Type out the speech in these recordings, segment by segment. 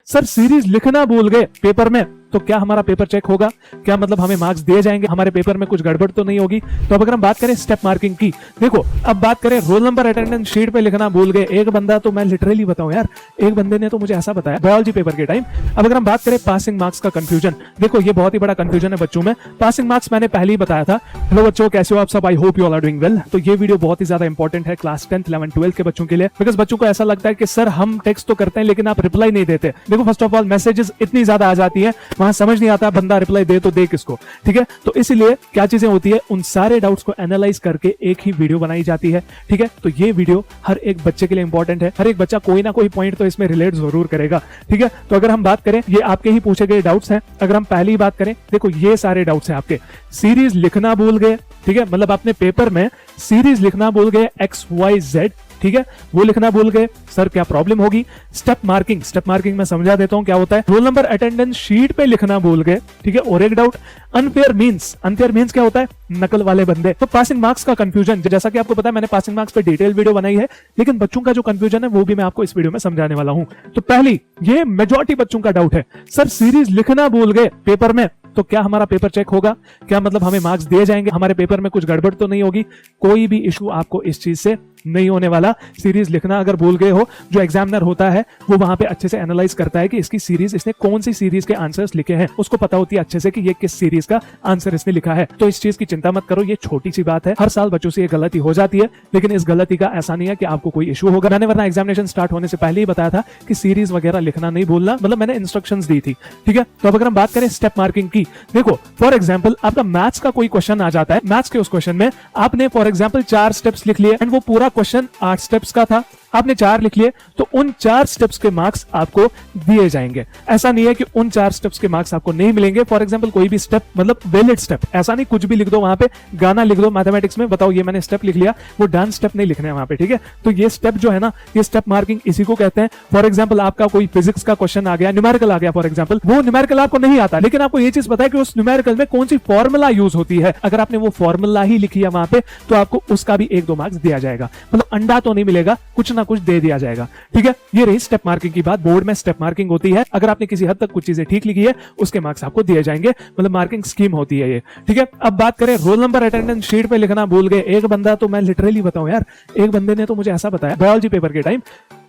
Sir series लिखना भूल गए पेपर में, तो क्या हमारा पेपर चेक होगा? क्या मतलब हमें मार्क्स दिए जाएंगे? हमारे पेपर में कुछ गड़बड़ तो नहीं होगी? तो अब अगर हम बात करें स्टेप मार्किंग की, देखो अब बात करें रोल नंबर अटेंडेंस शीट पे लिखना भूल गए। एक बंदा, तो मैं लिटरली बताऊं यार, एक बंदे ने तो मुझे ऐसा बताया बायोलॉजी पेपर के टाइम। अब अगर हम बात करें पासिंग मार्क्स का कंफ्यूजन, देखो ये बहुत ही बड़ा कंफ्यूजन है बच्चों में। पासिंग मार्क्स मैंने पहले ही बताया था। हेलो बच्चों, कैसे हो आप सब? I hope you all are doing well. तो ये वीडियो बहुत ही ज्यादा इंपॉर्टेंट है क्लास 10th 11th 12th के बच्चों के लिए, बिकॉज बच्चों को ऐसा लगता है कि सर हम टेक्स्ट तो करते हैं लेकिन आप रिप्लाई नहीं देते। देखो फर्स्ट ऑफ ऑल मैसेजेस इतनी ज्यादा आ जाती है, वहां समझ नहीं आता बंदा रिप्लाई दे तो दे किसको, ठीक है? तो इसीलिए क्या चीजें होती है, उन सारे डाउट्स को एनालाइज करके एक ही वीडियो बनाई जाती है, ठीक है? तो ये वीडियो हर एक बच्चे के लिए इंपॉर्टेंट है। हर एक बच्चा कोई ना कोई पॉइंट तो इसमें रिलेट जरूर करेगा, ठीक है? तो अगर हम बात करें, ये आपके ही पूछे गए डाउट्स हैं। अगर हम पहली बात करें, देखो ये सारे डाउट्स हैं आपके। सीरीज लिखना भूल गए, ठीक है? मतलब आपने पेपर में सीरीज लिखना भूल गए XYZ, ठीक है? वो लिखना भूल गए, सर क्या प्रॉब्लम होगी? स्टेप मार्किंग मैं समझा देता हूं क्या होता है। रोल नंबर अटेंडेंस शीट पे लिखना भूल गए, ठीक है? और एक डाउट, अनफेयर मींस क्या होता है? नकल वाले बंदे। तो पासिंग मार्क्स का कंफ्यूजन, जैसा कि आपको पता है मैंने पासिंग मार्क्स पे डिटेल वीडियो बनाई है, लेकिन बच्चों का जो कंफ्यूजन है वो भी मैं आपको इस वीडियो में समझाने वाला हूं। तो पहली, ये मेजॉरिटी बच्चों का डाउट है, सर सीरीज लिखना भूल गए पेपर में, तो क्या हमारा पेपर चेक होगा? क्या मतलब हमें मार्क्स दिए जाएंगे? हमारे पेपर में कुछ गड़बड़ तो नहीं होगी? कोई भी इशू आपको इस चीज से नहीं होने वाला। सीरीज लिखना अगर भूल गए हो, जो एग्जामिनर होता है वो वहां पे अच्छे से एनालाइज करता है कि इसकी सीरीज, इसने कौन सी सीरीज के आंसर्स लिखे हैं, उसको पता होती है अच्छे से कि ये किस सीरीज का आंसर इसने लिखा है। तो इस चीज की चिंता मत करो, ये छोटी सी बात है। हर साल बच्चों से ये गलती हो जाती है, लेकिन इस गलती का ऐसा नहीं है कि आपको कोई इशू होगा। मैंने वरना एग्जामिनेशन स्टार्ट होने से पहले ही बताया था कि सीरीज वगैरह लिखना नहीं भूलना, मतलब मैंने इंस्ट्रक्शंस दी थी, ठीक है? तो अब अगर हम बात करें स्टेप मार्किंग की, देखो फॉर एग्जाम्पल आपका मैथ्स का कोई क्वेश्चन आ जाता है, मैथ्स के उस क्वेश्चन में आपने फॉर एग्जाम्पल 4 स्टेप्स लिख लिए एंड वो पूरा क्वेश्चन 8 स्टेप्स का था, आपने 4 लिख लिए, तो उन 4 स्टेप्स के मार्क्स आपको दिए जाएंगे। ऐसा नहीं है कि उन 4 स्टेप्स के मार्क्स आपको नहीं मिलेंगे। फॉर एग्जांपल कोई भी स्टेप, मतलब वैलिड स्टेप, ऐसा नहीं कुछ भी लिख दो, वहां पे गाना लिख दो मैथमेटिक्स में, बताओ ये मैंने स्टेप लिख लिया, वो डांस स्टेप नहीं लिखने हैं वहां पे, ठीक है? तो ये स्टेप जो है ना, ये स्टेप मार्किंग इसी को कहते हैं। फॉर एग्जाम्पल आपका कोई फिजिक्स का क्वेश्चन आ गया, न्यूमेरिकल आ गया फॉर एग्जाम्पल, वो न्यूमेरिकल आपको नहीं आता, लेकिन आपको ये चीज पता है कि उस न्यूमेरिकल में कौन सी फॉर्मूला यूज होती है। अगर आपने वो फॉर्मूला ही लिखी है वहां पे, तो आपको उसका भी 1-2 मार्क्स दिया जाएगा। मतलब अंडा तो नहीं मिलेगा, कुछ ना कुछ दे दिया जाएगा, ठीक है? ये रही स्टेप मार्किंग की बात। बोर्ड में स्टेप मार्किंग होती है, अगर आपने किसी हद तक कुछ चीजें ठीक लिखी है, उसके मार्क्स आपको दिए जाएंगे, मतलब मार्किंग स्कीम होती है ये, ठीक है? अब बात करें रोल नंबर अटेंडेंस शीट पे लिखना भूल गए। एक बंदा, तो मैं लिटरली बताऊं यार, एक बंदे ने तो मुझे ऐसा बताया बायोलॉजी पेपर के टाइम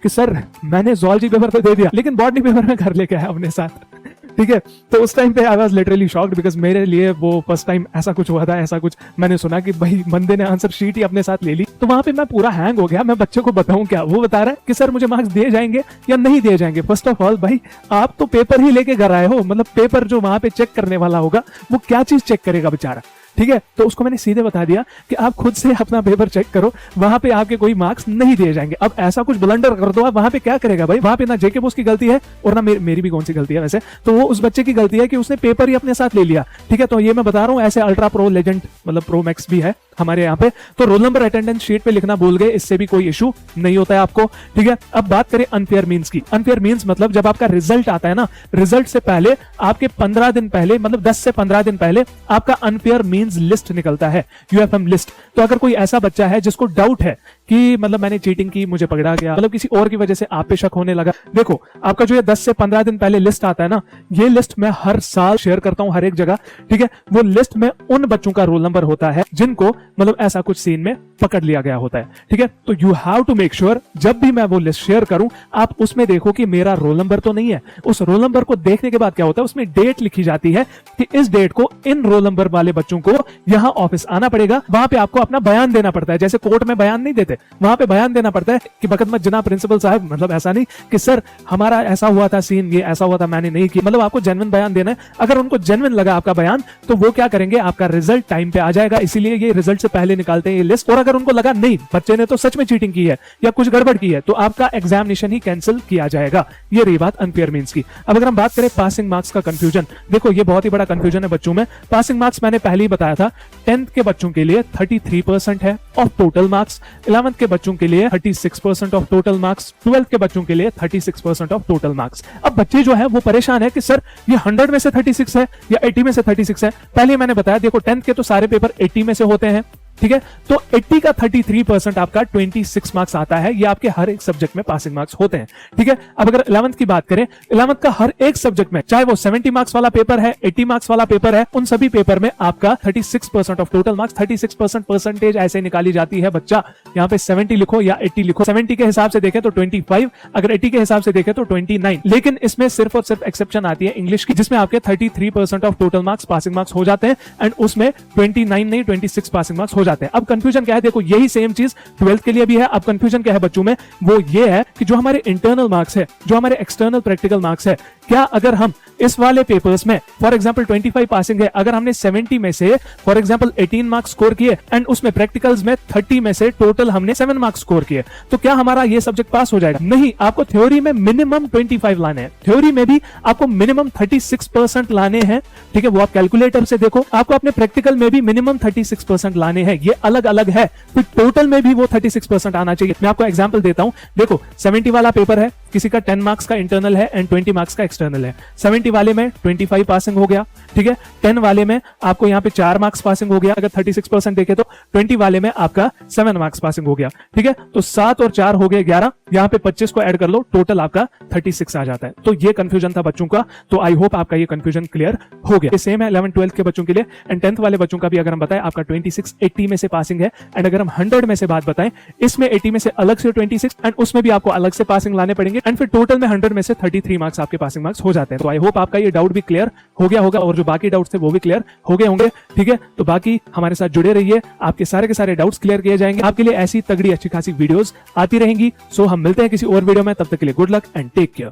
कि सर मैंने ज़ूलॉजी पेपर तो दे दिया, लेकिन बॉटनी पेपर में घर लेके आया अपने साथ, ठीक है? तो उस टाइम पे I was literally shocked, because मेरे लिए वो फर्स्ट टाइम ऐसा कुछ हुआ था। ऐसा कुछ मैंने सुना कि भाई बंदे ने आंसर शीट ही अपने साथ ले ली, तो वहां पे मैं पूरा हैंग हो गया। मैं बच्चे को बताऊं क्या? वो बता रहा है कि सर मुझे मार्क्स दिए जाएंगे या नहीं दिए जाएंगे। फर्स्ट ऑफ ऑल भाई, आप तो पेपर ही लेके घर आए हो, मतलब पेपर जो वहां पे चेक करने वाला होगा वो क्या चीज चेक करेगा बेचारा, ठीक है? तो उसको मैंने सीधे बता दिया कि आप खुद से अपना पेपर चेक करो, वहां पे आपके कोई मार्क्स नहीं दिए जाएंगे। अब ऐसा कुछ ब्लंडर कर दो आप, वहां पे क्या करेगा भाई? वहां पे ना जेके बॉस की गलती है और ना मेरी भी कौन सी गलती है वैसे, तो वो उस बच्चे की गलती है कि उसने पेपर ही अपने साथ ले लिया, ठीक है? तो ये मैं बता रहा हूं, ऐसे अल्ट्रा प्रो लेजेंड, मतलब प्रो मैक्स भी है हमारे यहाँ पे। तो रोल नंबर अटेंडेंस शीट पे लिखना भूल गए, इससे भी कोई इशू नहीं होता है आपको, ठीक है? अब बात करें अनफेयर मींस की। अनफेयर मींस मतलब जब आपका रिजल्ट आता है ना, रिजल्ट से पहले आपके 15 दिन पहले, मतलब 10 से 15 दिन पहले आपका अनफेयर मींस लिस्ट निकलता है, UFM लिस्ट। तो अगर कोई ऐसा बच्चा है जिसको डाउट है कि मतलब मैंने चीटिंग की, मुझे पकड़ा गया, मतलब किसी और की वजह से आप पे शक होने लगा, देखो आपका जो ये 10 से 15 दिन पहले लिस्ट आता है ना, ये लिस्ट मैं हर साल शेयर करता हूं हर एक जगह, ठीक है? वो लिस्ट में उन बच्चों का रोल नंबर होता है जिनको मतलब ऐसा कुछ सीन में पकड़ लिया गया होता है, ठीक है? तो you have to make sure जब भी मैं वो लिस्ट शेयर करूं, आप उसमें देखो कि मेरा रोल नंबर तो नहीं है। उस रोल नंबर को देखने के बाद क्या होता है, उसमें डेट लिखी जाती है कि इस डेट को इन रोल नंबर वाले बच्चों को यहां ऑफिस आना पड़ेगा। वहां पे आपको अपना बयान देना पड़ता है, जैसे कोर्ट में बयान नहीं देते, वहां पे बयान देना पड़ता है कि बकत मत जनाब प्रिंसिपल साहब, मतलब ऐसा नहीं कि सर हमारा ऐसा हुआ था सीन, ये ऐसा हुआ था, मैंने नहीं किया। मतलब आपको जेन्युइन बयान देना है। अगर उनको जेन्युइन लगा आपका बयान, तो वो क्या करेंगे, आपका रिजल्ट टाइम पे आ जाएगा, इसीलिए ये रिजल्ट से पहले निकालते हैं ये लिस्ट। और अगर उनको लगा नहीं बच्चे ने तो सच में चीटिंग की है या कुछ गड़बड़ की है, तो आपका एग्जामिनेशन ही कैंसिल किया जाएगा। ये रही बात अनफेयर मींस की। अब अगर हम बात करें पासिंग मार्क्स का कंफ्यूजन, देखो ये बहुत ही बड़ा कंफ्यूजन है बच्चों में। पासिंग मार्क्स मैंने पहले ही बताया था, 10th के बच्चों के लिए 33% है ऑफ टोटल मार्क्स, 11th के बच्चों के लिए 36% ऑफ टोटल मार्क्स, 12th के बच्चों के लिए 36% ऑफ टोटल मार्क्स। अब बच्चे जो है वो परेशान है कि सर ये 100 में से 36 है या 80 में से 36 है। पहले मैंने बताया देखो 10th के तो सारे पेपर 80 में से होते हैं, ठीक है। तो 80 का 33% आपका 26 मार्क्स आता है, ये आपके हर एक सब्जेक्ट में पासिंग मार्क्स होते हैं, ठीक है। अब अगर 11th की बात करें, 11th का हर एक सब्जेक्ट में, चाहे वो 70 मार्क्स वाला पेपर है, 80 मार्क्स वाला पेपर है, उन सभी पेपर में आपका 36% ऑफ टोटल मार्क्स, 36% परसेंटेज ऐसे निकाली जाती है बच्चा। यहाँ पे 70 लिखो या 80 लिखो, 70 के हिसाब से देखें तो 25, अगर 80 के हिसाब से देखें तो 29। लेकिन इसमें सिर्फ और सिर्फ एक्सेप्शन आती है इंग्लिश की, जिसमें आपके 33% of total marks passing marks हो जाते हैं, एंड उसमें 29 नहीं 26 पासिंग मार्क्स हो जाते हैं। अब कंफ्यूजन क्या है, देखो यही सेम चीज 12th के लिए भी है। अब कंफ्यूजन क्या है बच्चों में, वो ये है कि जो हमारे इंटरनल मार्क्स है, जो हमारे एक्सटर्नल प्रैक्टिकल मार्क्स है, क्या अगर हम इस वाले पेपर्स में फॉर एग्जांपल 25 पासिंग है, अगर हमने 70 में से फॉर एग्जांपल 18 मार्क्स स्कोर किए एंड उसमें प्रैक्टिकल्स में 30 में से टोटल हमने 7 मार्क्स स्कोर किए, तो क्या हमारा ये सब्जेक्ट पास हो जाएगा? नहीं, आपको थ्योरी में मिनिमम 25 लाने हैं, थ्योरी में भी आपको मिनिमम 36% लाने हैं, ठीक है। वो आप कैलकुलेटर से देखो, आपको अपने प्रैक्टिकल में भी मिनिमम 36% लाने हैं, ये अलग अलग है, फिर टोटल में भी वो 36% आना चाहिए। मैं आपको एग्जांपल देता हूं, देखो 70 वाला पेपर है, किसी का 10 मार्क्स का इंटरनल है एंड 20 मार्क्स का एक्सटर्नल है। 70 वाले में 25 पासिंग हो गया, ठीक है। 10 वाले में आपको यहाँ पे 4 मार्क्स पासिंग हो गया, अगर 36% देखे तो 20 वाले में आपका 7 मार्क्स पासिंग हो गया, ठीक है। तो 7 और 4 हो गए 11, यहाँ पे 25 को ऐड कर लो, टोटल आपका 36 आ जाता है। तो ये कंफ्यूजन था बच्चों का, तो आई होप आपका ये कंफ्यूजन क्लियर हो गया। सेम है 11 12 के बच्चों के लिए, एंड 10th वाले बच्चों का भी अगर हम बताएं, आपका 26 80 में से पासिंग है, एंड अगर हम 100 में से बात बताएं, इसमें 80 में से अलग से 26 एंड उसमें भी आपको अलग से पासिंग लाने पड़ेंगे, एंड फिर टोटल में 100 में से 33 मार्क्स आपके पासिंग मार्क्स हो जाते हैं। तो आई होप आपका ये डाउट भी क्लियर हो गया होगा, और जो बाकी डाउट्स थे वो भी क्लियर हो गए होंगे, ठीक है। तो बाकी हमारे साथ जुड़े रहिए, आपके सारे के सारे डाउट्स क्लियर किए जाएंगे, आपके लिए ऐसी तगड़ी अच्छी खासी वीडियोस आती रहेंगी। सो हम मिलते हैं किसी और वीडियो में, तब तक के लिए good luck and take care.